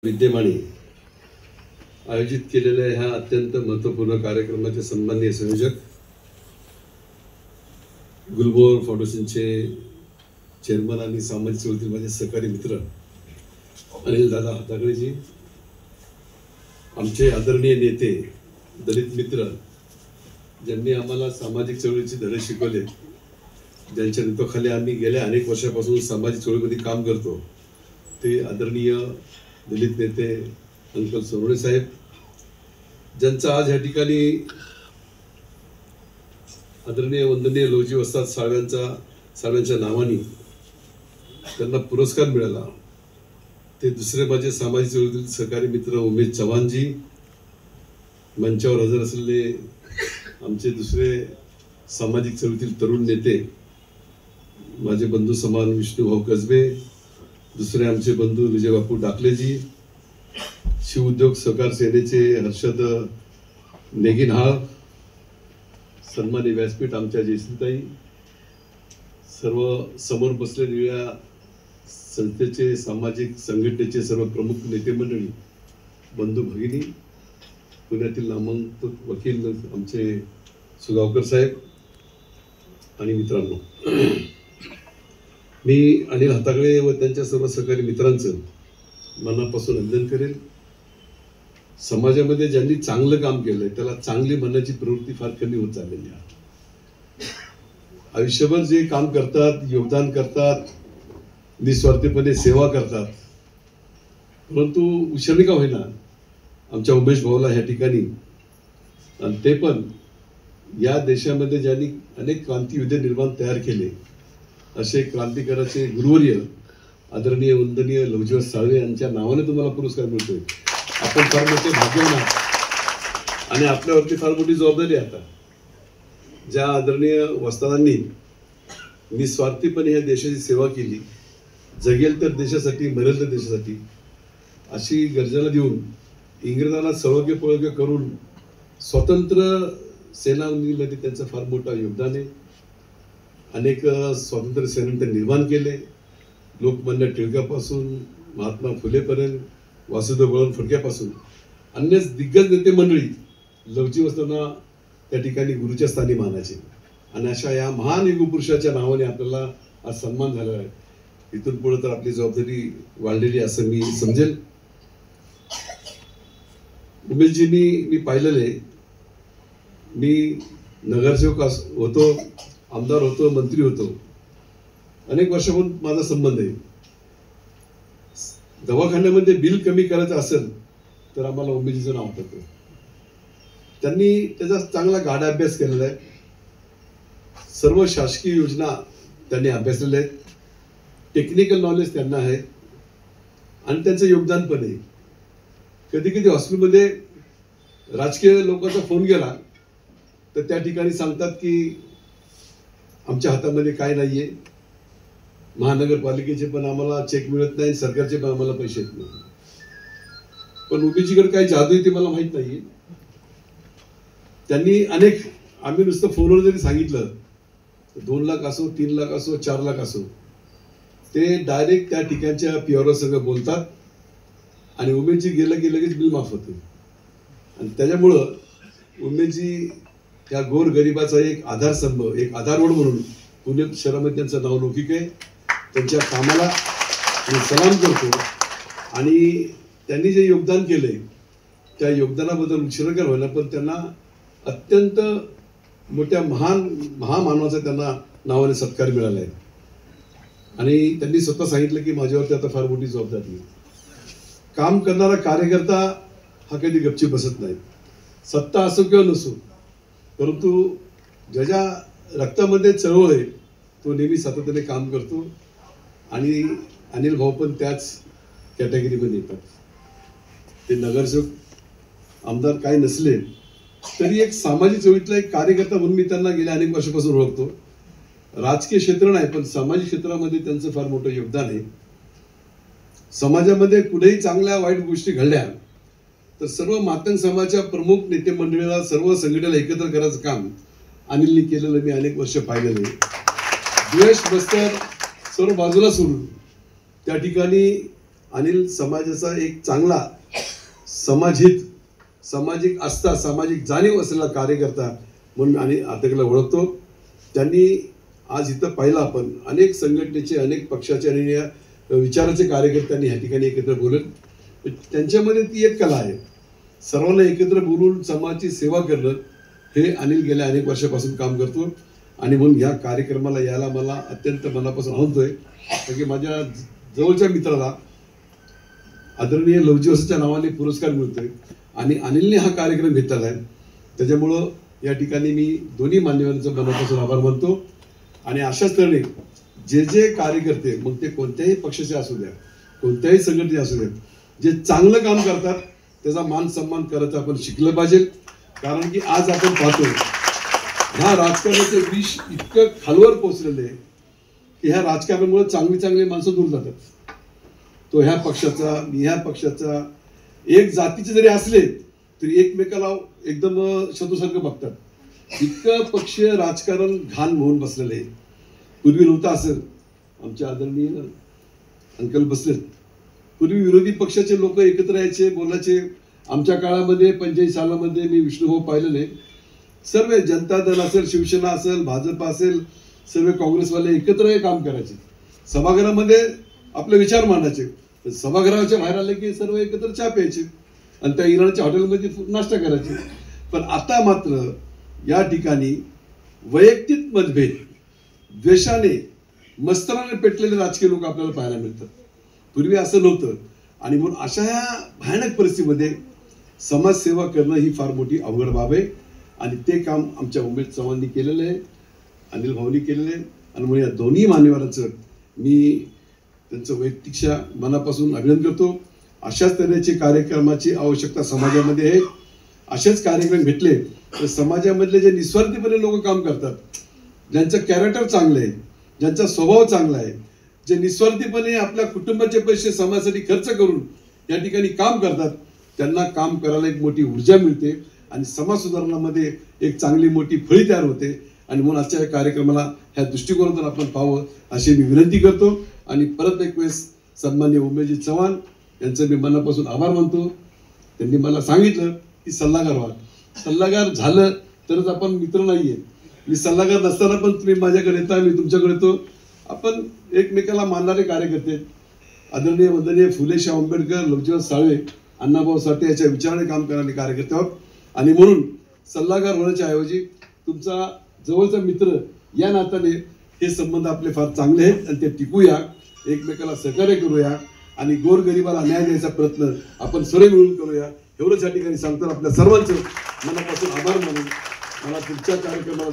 विद्यमाने आयोजित केलेल्या ह्या अत्यंत महत्त्वपूर्ण कार्यक्रमाचे सन्माननीय संयोजक गुलमोहर फाउंडेशनचे चेअरमन आणि सामाजिक चळवळीतील माझे सहकारी मित्र अनिल दादा हातागळेजी, आमचे आदरणीय नेते दलित मित्र ज्यांनी आम्हाला सामाजिक चळवळीचे धडे शिकवले, ज्यांच्या नेतृत्वाखाली आम्ही गेल्या अनेक वर्षापासून सामाजिक चळवळीमध्ये काम करतो, ते आदरणीय दलित नेते अंकल सोनवणे साहेब, ज्यांचा आज या ठिकाणी आदरणीय वंदनीय लवजी वस्ताद साळव्यांच्या नावाने त्यांना पुरस्कार मिळाला। ते दुसरे माझे सामाजिक चळवळीतील सहकारी मित्र उमेश चव्हाणजी, मंचावर हजर असलेले आमचे दुसरे सामाजिक चळवळीतील तरुण नेते माझे बंधू समान विष्णुभाऊ कसबे, दुसरे आमचे बंधू विजय बापू डाकलेजी, शिव उद्योग सहकार सेनेचे हर्षद नेगिनहाळ, सन्मानी व्यासपीठ आमच्या जयश्रीताई, सर्व समोर बसलेल्या संस्थेचे सामाजिक संघटनेचे सर्व प्रमुख नेते मंडळी, बंधू भगिनी, पुण्यातील नामांकित वकील आमचे सुगावकर साहेब आणि मित्रांनो, मी अनिल हातागळे व त्यांच्या सर्व सहकारी मित्रांचं मनापासून अभिनंदन करेन। समाजामध्ये ज्यांनी चांगलं काम केलंय त्याला चांगली म्हणण्याची प्रवृत्ती फार कमी होत चाललेली आहे। आयुष्यभर जे काम करतात, योगदान करतात, निस्वार्थीपणे सेवा करतात, परंतु उशिरा का होईना आमच्या उमेश भाऊला ह्या ठिकाणी, आणि ते पण या देशामध्ये ज्यांनी अनेक क्रांतियुद्ध निर्माण तयार केले असे क्रांतिकाराचे गुरुवर्य आदरणीय वंदनीय लवजी वस्ताद साळवे यांच्या नावाने तुम्हाला पुरस्कार मिळतोय। आपण फार मोठे भाग्यवान आहात आणि आपल्यावरती फार मोठी जबाबदारी आहे। आता ज्या आदरणीय वस्तादांनी निस्वार्थीपणे या देशाची सेवा केली, जगेल तर देशासाठी, मरेल तर देशासाठी, अशी गर्जना देऊन इंग्रजांना सळगे पळगे करून स्वतंत्र सेनानीमध्ये त्यांचं फार मोठं योगदान आहे। अनेक स्वातंत्र्य सेनानी निर्माण केले, लोकमान्य टिळकापासून महात्मा फुलेपर्यंत, वासुदेव बळवंत फडक्यापासून अन्य दिग्गज नेते मंडळी लवजी वस्तादांना त्या ठिकाणी गुरुच्या स्थानी मानायचे, आणि अशा या महान युगपुरुषाच्या नावाने आपल्याला आज सन्मान झालेला आहे। इथून पुढे तर आपली जबाबदारी वाढलेली असं मी समजेल। उमेशजींनी मी पाहिलेले, मी नगरसेवक होतो, आमदार होतो, मंत्री होतो, अनेक वर्षापासून माझा संबंध आहे। दवाखान्यामध्ये बिल कमी करायचं असेल तर आम्हाला उमेशजीचं नाव होतं। त्यांनी त्याचा चांगला गाढा अभ्यास केलेला आहे, सर्व शासकीय योजना त्यांनी अभ्यासलेल्या आहेत, टेक्निकल नॉलेज त्यांना आहे आणि त्यांचं योगदान पण आहे। कधी कधी हॉस्पिटलमध्ये राजकीय लोकांचा फोन गेला तर त्या ठिकाणी सांगतात की आमच्या हातामध्ये काय नाहीये, महानगरपालिकेचे पण आम्हाला चेक मिळत नाही, सरकारचे पण आम्हाला पैसे येत नाही। पण उमेशजीकडे काय जादू आहे ते मला माहित नाहीये। त्यांनी अनेक, आम्ही नुसतं फोनवर जरी सांगितलं 2 लाख असो, 3 लाख असो, 4 लाख असो, ते डायरेक्ट त्या ठिकाणच्या पीआरओ सगळं बोलतात आणि उमेशजी गेलं की लगेच बिल माफ होतं। आणि त्याच्यामुळं उमेशजी त्या गोर गरिबाचा एक आधारस्तंभ, एक आधारवड म्हणून पुणे शहरामध्ये त्यांचं नाव लौकिक आहे। त्यांच्या कामाला मी सलाम करतो आणि त्यांनी जे योगदान केलंय त्या योगदानाबद्दल उशिरा होईना, पण त्यांना अत्यंत मोठ्या महामानवाचा त्यांना नावाने सत्कार मिळाला आहे। आणि त्यांनी स्वतः सांगितलं की माझ्यावरती आता फार मोठी जबाबदारी आहे। काम करणारा कार्यकर्ता हा कधी गपची बसत नाही, सत्ता असो किंवा नसो, परंतु ज्याच्या रक्तामध्ये चळवळ आहे तो नेहमी सातत्याने काम करतो आणि अनिल भाऊ पण त्याच कॅटेगरीमध्ये येतात। ते नगरसेवक, आमदार काय नसले तरी एक सामाजिक चळवळीतला एक कार्यकर्ता म्हणून मी त्यांना गेल्या अनेक वर्षापासून ओळखतो। राजकीय क्षेत्र नाही पण सामाजिक क्षेत्रामध्ये त्यांचं फार मोठं योगदान आहे। समाजामध्ये कुठेही चांगल्या वाईट गोष्टी घडल्या तर सर्व मातंग समाजाच्या प्रमुख नेते मंडळीला, सर्व संघटनेला एकत्र करायचं काम अनिलनी केलेलं मी अनेक वर्ष पाहिलेलं आहे। द्वेष बस्तर सर्व बाजूला सोडून त्या ठिकाणी अनिल समाजाचा एक चांगला समाजहित, सामाजिक आस्था, सामाजिक जाणीव असलेला कार्यकर्ता म्हणून आणि अध्यक्षला ओळखतो. त्यांनी आज इथं पाहिलं आपण अनेक संघटनेचे, अनेक पक्षाचे आणि विचाराचे कार्यकर्त्यांनी ह्या ठिकाणी एकत्र बोलत. त्यांच्यामध्ये ती एक कला आहे, सर्वांना एकत्र बोलून समाजाची सेवा करणं. हे अनिल गेल्या अनेक वर्षापासून काम करतो आणि म्हणून या कार्यक्रमाला यायला मला अत्यंत मनापासून आवडतोय. कारण की माझ्या जवळच्या मित्राला आदरणीय लवजी वसच्या नावाने पुरस्कार मिळतोय आणि अनिलने हा कार्यक्रम घेतलेला आहे. त्याच्यामुळं या ठिकाणी मी दोन्ही मान्यवरांचं मनापासून आभार मानतो. आणि अशाच तऱ्हेने जे जे कार्यकर्ते, मग ते कोणत्याही पक्षाचे असू द्या, कोणत्याही संघटने असू द्या, जे चांगलं काम करतात त्याचा मान सन्मान करायचं आपण शिकलं पाहिजे. कारण की आज आपण पाहतो ह्या राजकारणाचं विष इतकं खालवर पोचलेलं आहे की ह्या राजकारणामुळे चांगली चांगली माणसं दूर जातात. तो ह्या पक्षाचा, मी ह्या पक्षाचा, एक जातीचे जरी असले तरी एकमेकाला एकदम शत्रूसारखं बघतात. इतकं पक्ष राजकारण घाण होऊन बसलेलं आहे. पूर्वी नव्हतं असं. आमच्या आदरणीय अंकल बसलेत. पूर्वी विरोधी पक्षाचे लोक एकत्र यायचे, बोलायचे. आमच्या काळामध्ये 85 सालामध्ये मी विष्णुभाऊ पाहिलेले, सर्व जनता दल असेल, शिवसेना असेल, भाजप असेल, सर्व काँग्रेसवाले एकत्र काम करायचे. सभागृहामध्ये आपले विचार मांडायचे. सभागृहाच्या बाहेर आले की सर्व एकत्र चहा प्यायचे आणि त्या इराणच्या हॉटेलमध्ये नाश्ता करायचे. पण आता मात्र या ठिकाणी वैयक्तिक मतभेद, द्वेषाने, मस्तराने पेटलेले राजकीय लोक आपल्याला पाहायला मिळतात. पूर्वी असं नव्हतं. आणि म्हणून अशा ह्या भयानक परिस्थितीमध्ये समाजसेवा करणं ही फार मोठी अवघड बाब आहे आणि ते काम आमच्या उमेद चव्हाणांनी केलेलं आहे, अनिल भाऊंनी केलेलं आहे. आणि म्हणून या दोन्ही मान्यवरांचं मी त्यांचं वैयक्तिकशा मनापासून अभिनंदन करतो. अशाच तऱ्हेचे कार्यक्रमाची आवश्यकता समाजामध्ये आहे. असेच कार्यक्रम घेतले तर समाजामधले जे निस्वार्थीपणे लोक काम करतात, ज्यांचं कॅरेक्टर चांगलं आहे, ज्यांचा स्वभाव चांगला आहे, जे निस्वार्थीपणे आपल्या कुटुंबाचे पैसे समाजासाठी खर्च करून या ठिकाणी काम करतात, त्यांना काम करायला एक मोठी ऊर्जा मिळते आणि समाज सुधारणामध्ये एक चांगली मोठी फळी तयार होते. आणि म्हणून आजच्या या कार्यक्रमाला ह्या दृष्टिकोनातून आपण पाहावं अशी मी विनंती करतो. आणि परत एक वेळेस सन्माननीय उमेशजी चव्हाण यांचं मी मनापासून आभार मानतो. त्यांनी मला सांगितलं की सल्लागार व्हा. सल्लागार झालं तरच आपण मित्र नाहीये. मी सल्लागार नसताना पण तुम्ही माझ्याकडे येता, मी तुमच्याकडे येतो. आपण एकमेकाला मानणारे कार्यकर्ते, आदरणीय वंदनीय फुले शाह आंबेडकर, लवजीराव साळवे, अण्णाभाऊ साठे याच्या विचाराने काम करणारे कार्यकर्ते आहोत. आणि म्हणून सल्लागार होण्याच्या ऐवजी तुमचा जवळचा मित्र या नात्याने हे संबंध आपले फार चांगले आहेत आणि ते टिकूया, एकमेकाला सहकार्य करूया आणि गोरगरिबाला न्याय द्यायचा प्रयत्न आपण सर्व मिळून करूया. एवढंच या ठिकाणी सांगतो. आपल्या सर्वांचं मनापासून आभार मानून मला पुढच्या कार्यक्रमाला